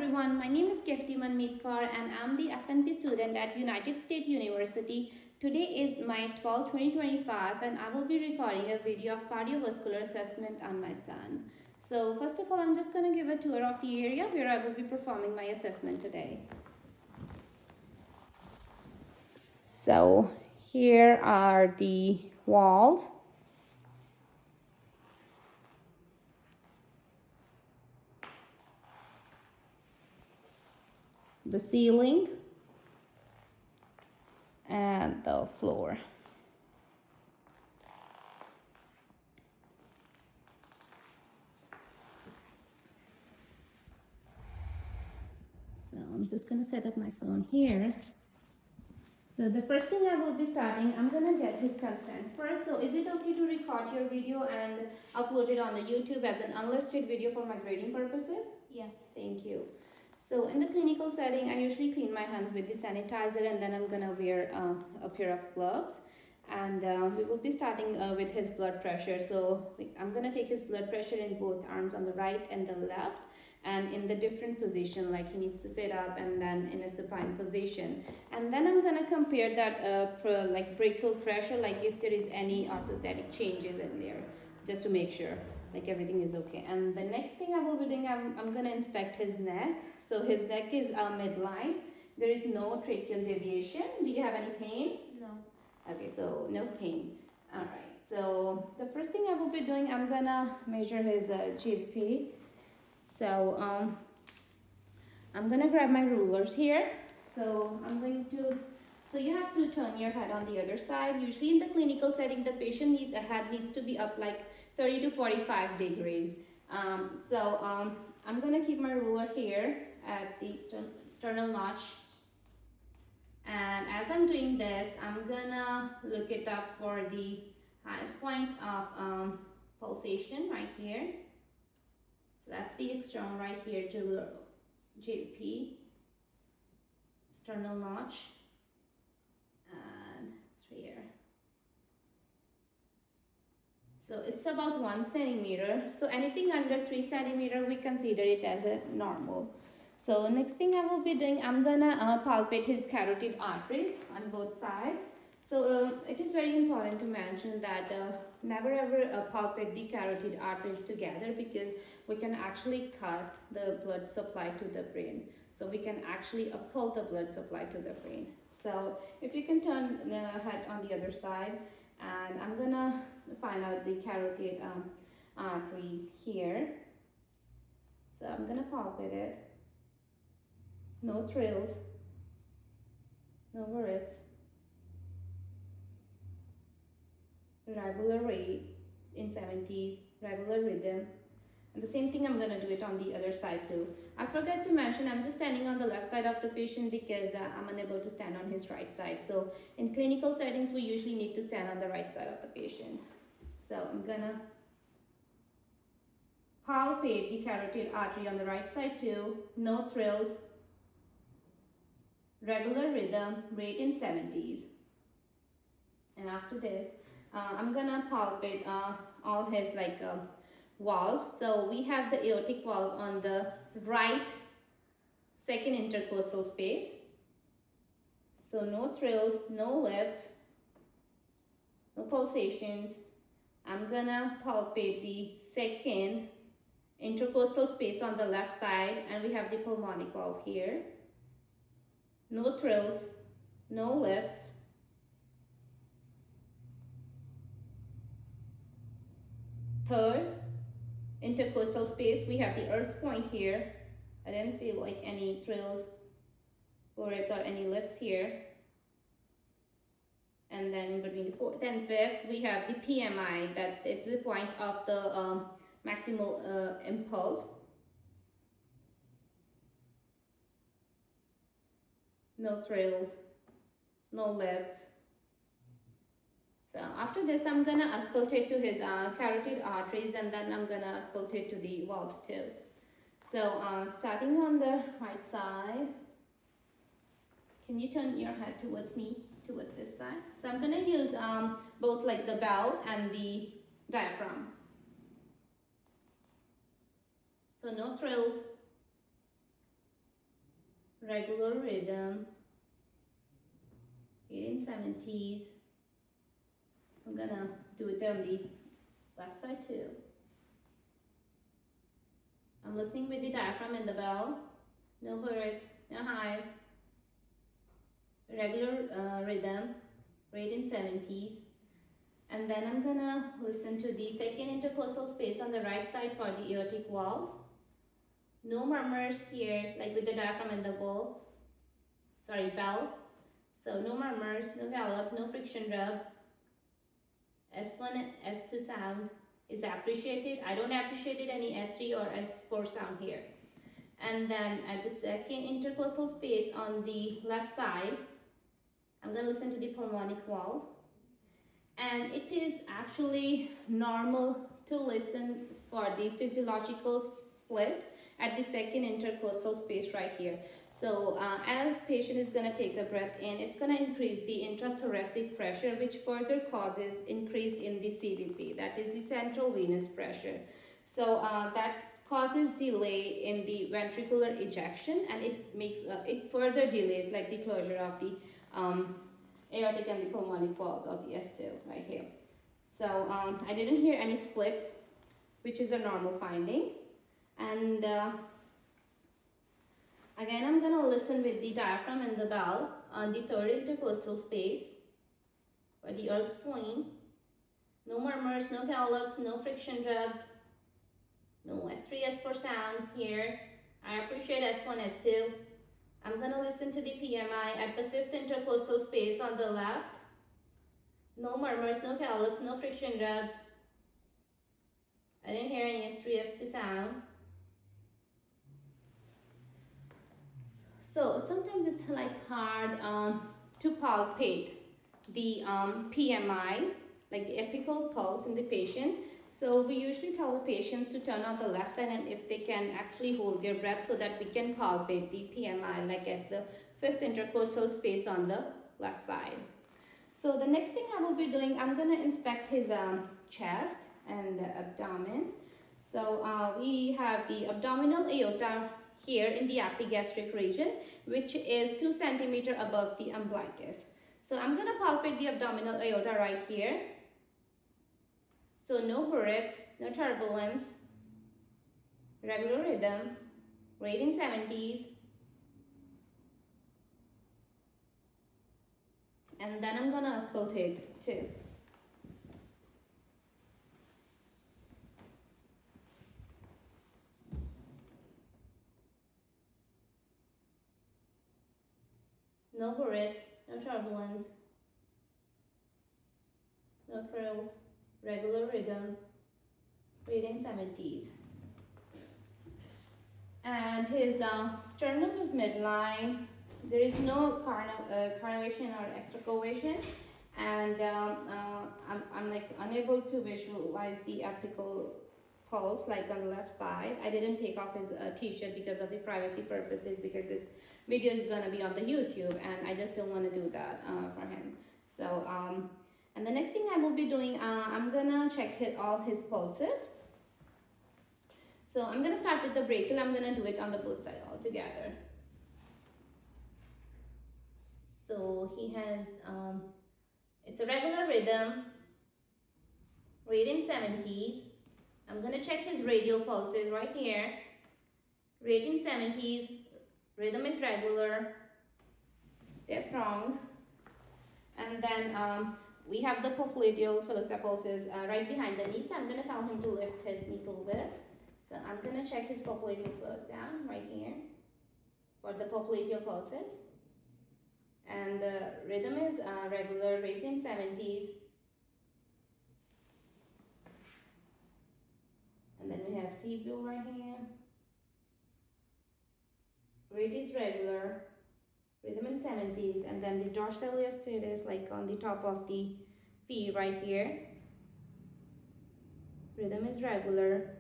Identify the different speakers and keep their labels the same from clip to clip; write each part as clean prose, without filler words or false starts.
Speaker 1: everyone, my name is Kefti Manmeetkar and I'm the FNP student at United States University. Today is May 12, 2025 and I will be recording a video of cardiovascular assessment on my son. So first of all, I'm just going to give a tour of the area where I will be performing my assessment today. So here are the walls. The ceiling and the floor. So I'm just going to set up my phone here. So the first thing I will be starting, I'm going to get his consent first. So is it okay to record your video and upload it on the YouTube as an unlisted video for my grading purposes?
Speaker 2: Yeah.
Speaker 1: Thank you. So in the clinical setting, I usually clean my hands with the sanitizer and then I'm gonna wear a pair of gloves. And we will be starting with his blood pressure. So I'm gonna take his blood pressure in both arms, on the right and the left, and in the different position, like he needs to sit up and then in a supine position. And then I'm gonna compare that like brachial pressure, like if there is any orthostatic changes in there, just to make sure like everything is okay. And the next thing I will be doing, I'm gonna inspect his neck. So his neck is midline. There is no tracheal deviation. Do you have any pain?
Speaker 2: No.
Speaker 1: Okay, so no pain. All right. So the first thing I will be doing, I'm gonna measure his GP. So I'm gonna grab my rulers here. So I'm going to. So you have to turn your head on the other side. Usually in the clinical setting, the patient head needs to be up like 30 to 45 degrees. I'm gonna keep my ruler here at the sternal notch. And as I'm doing this, I'm gonna look it up for the highest point of pulsation right here. So that's the external right here to JP, sternal notch, and it's here. So it's about 1 centimeter. So anything under 3 centimeter, we consider it as a normal. So next thing I will be doing, I'm gonna palpate his carotid arteries on both sides. So it is very important to mention that never ever palpate the carotid arteries together, because we can actually cut the blood supply to the brain. So we can actually occult the blood supply to the brain. So if you can turn the head on the other side, and I'm gonna find out the carotid arteries here. So I'm gonna palpate it. No trills, no worrets, regular rate in 70s, regular rhythm. And the same thing I'm gonna do it on the other side too. I forgot to mention, I'm just standing on the left side of the patient because I'm unable to stand on his right side. So in clinical settings, we usually need to stand on the right side of the patient. So I'm gonna palpate the carotid artery on the right side too. No thrills, regular rhythm, rate in 70s. And after this, I'm gonna palpate all his valves. So we have the aortic valve on the right second intercostal space. So no thrills, no lifts, no pulsations. I'm gonna palpate the second intercostal space on the left side, and we have the pulmonic valve here. No thrills, no lifts. Third intercostal space, we have the Earth's point here. I didn't feel like any thrills, worrets, or any lifts here. And then in between the fourth and fifth, we have the PMI, that it's the point of the maximal impulse. No thrills, no lifts. So after this, I'm gonna auscultate to his carotid arteries, and then I'm gonna auscultate to the valves too. So starting on the right side, can you turn your head towards me, towards this side? So I'm gonna use both like the bell and the diaphragm. So no thrills, regular rhythm, 1870s. I'm gonna do it on the left side too. I'm listening with the diaphragm and the bell. No birds, no hive. Regular rhythm, rate in 70s. And then I'm gonna listen to the second intercostal space on the right side for the aortic valve. No murmurs here, like with the diaphragm and the bell. So no murmurs, no gallop, no friction rub. S1 and S2 sound is appreciated. I don't appreciate it any S3 or S4 sound here. And then at the second intercostal space on the left side, I'm going to listen to the pulmonic valve. And it is actually normal to listen for the physiological split at the second intercostal space right here. So as patient is going to take a breath in, it's going to increase the intrathoracic pressure, which further causes increase in the CVP, that is the central venous pressure. So that causes delay in the ventricular ejection, and it makes it further delays like the closure of the aortic and the pulmonic valves of the S2 right here. So I didn't hear any split, which is a normal finding. And again, I'm going to listen with the diaphragm and the bell on the third intercostal space for the Erb's point. No murmurs, no gallops, no friction rubs, no S3, S4 sound here. I appreciate S1, S2. I'm going to listen to the PMI at the fifth intercostal space on the left. No murmurs, no gallops, no friction rubs. I didn't hear any S3, S2 sound. So sometimes it's like hard to palpate the PMI, like the apical pulse in the patient. So we usually tell the patients to turn on the left side, and if they can actually hold their breath so that we can palpate the PMI, like at the fifth intercostal space on the left side. So the next thing I will be doing, I'm going to inspect his chest and the abdomen. So we have the abdominal aorta here in the epigastric region, which is 2 centimeters above the umbilicus. So I'm going to palpate the abdominal aorta right here. So no burette, no turbulence, regular rhythm, rate in 70s. And then I'm going to auscultate too. No burette, no turbulence, no trills, regular rhythm, reading 70s. And his sternum is midline. There is no carnivation or extracavation, and I'm like unable to visualize the apical pulse like on the left side. I didn't take off his t-shirt because of the privacy purposes, because this video is gonna be on the YouTube, and I just don't want to do that for him. So and the next thing I will be doing, I'm gonna check all his pulses. So I'm gonna start with the brachial. I'm gonna do it on the both sides all together. So he has it's a regular rhythm, rate in 70s. I'm gonna check his radial pulses right here. Rate in 70s, rhythm is regular, that's wrong. And then we have the popliteal fossa pulses right behind the knee. So I'm gonna tell him to lift his knees a little bit. So I'm gonna check his popliteal fossa right here for the popliteal pulses. And the rhythm is regular, rate in 70s. And then we have tibial right here. Rate is regular, rhythm in 70s. And then the dorsalis pedis, like on the top of the feet right here. Rhythm is regular,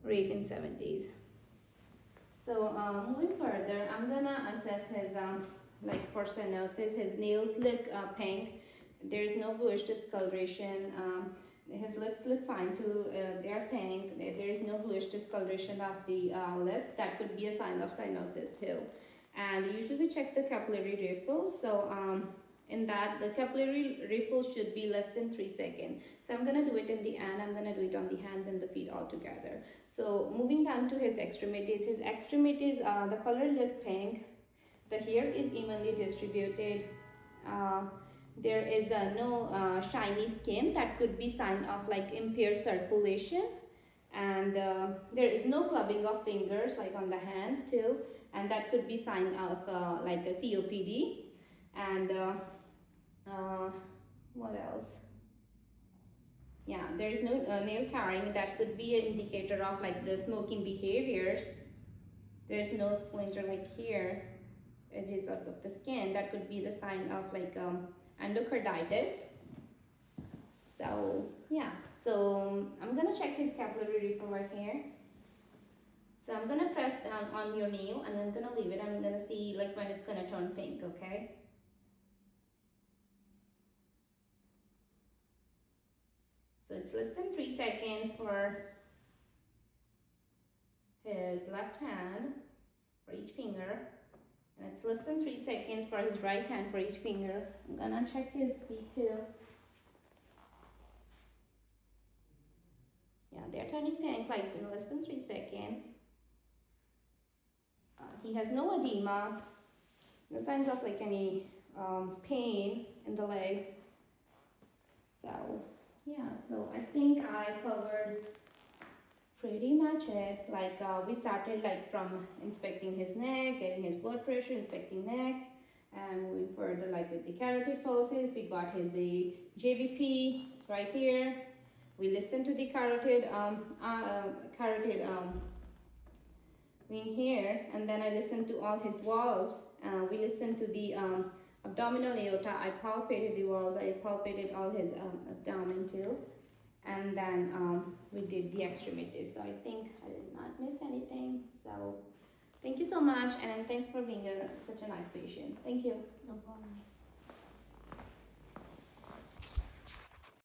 Speaker 1: rate in 70s. So moving further, I'm gonna assess his like for stenosis. His nails look pink. There's no bush discoloration. his lips look fine too. They are pink. There is no bluish discoloration of the lips. That could be a sign of cyanosis too. And usually we check the capillary refill. So in that, the capillary refill should be less than 3 seconds. So I'm gonna do it in the end. I'm gonna do it on the hands and the feet all together. So moving down to his extremities. His extremities, the color look pink. The hair is evenly distributed. There is no shiny skin. That could be sign of like impaired circulation. And there is no clubbing of fingers like on the hands too, and that could be sign of like a COPD. And what else? Yeah, there is no nail tearing. That could be an indicator of like the smoking behaviors. There is no splinter like here, edges of the skin. That could be the sign of like endocarditis. So yeah, so I'm gonna check his capillary refill right here. So I'm gonna press down on your nail and I'm gonna leave it. I'm gonna see like when it's gonna turn pink, okay? So it's less than 3 seconds for his left hand for each finger. And it's less than 3 seconds for his right hand for each finger. I'm gonna check his feet too. Yeah, they're turning pink like in less than 3 seconds. He has no edema, no signs of like any pain in the legs. So yeah, so I think I covered pretty much it. Like we started like from inspecting his neck, getting his blood pressure, inspecting neck, and moving further like with the carotid pulses. We got the JVP right here. We listened to the carotid in here, and then I listened to all his valves. We listened to the abdominal aorta. I palpated the valves. I palpated all his abdomen too, and then we did the extremities. So I think I did not miss anything. So thank you so much, and thanks for being such a nice patient. Thank you.
Speaker 2: No problem.